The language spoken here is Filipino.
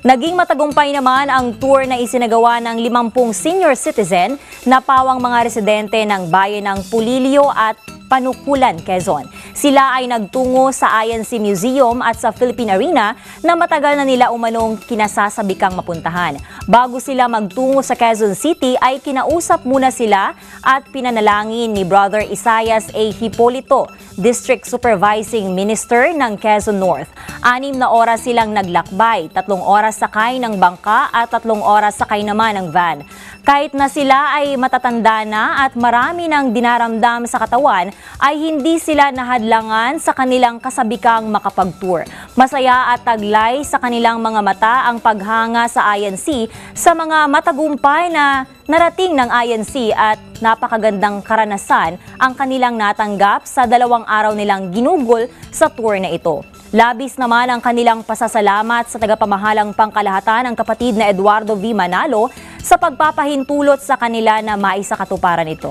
Naging matagumpay naman ang tour na isinagawa ng 50 senior citizen na pawang mga residente ng bayan ng Pulilio at Panukulan, Quezon. Sila ay nagtungo sa INC Museum at sa Philippine Arena na matagal na nila umanong kinasasabikang mapuntahan. Bago sila magtungo sa Quezon City ay kinausap muna sila at pinanalangin ni Brother Isaias A. Hipolito, District Supervising Minister ng Quezon North. 6 na oras silang naglakbay, 3 oras sakay ng bangka at 3 oras sakay naman ng van. Kahit na sila ay matatanda na at marami ng dinaramdam sa katawan, ay hindi sila nahadlangan sa kanilang kasabikang makapag-tour. Masaya at taglay sa kanilang mga mata ang paghanga sa INC sa mga matagumpay na narating ng INC at napakagandang karanasan ang kanilang natanggap sa 2 araw nilang ginugol sa tour na ito. Labis naman ang kanilang pasasalamat sa tagapamahalang pangkalahatan ng kapatid na Eduardo V. Manalo sa pagpapahintulot sa kanila na maisakatuparan ito.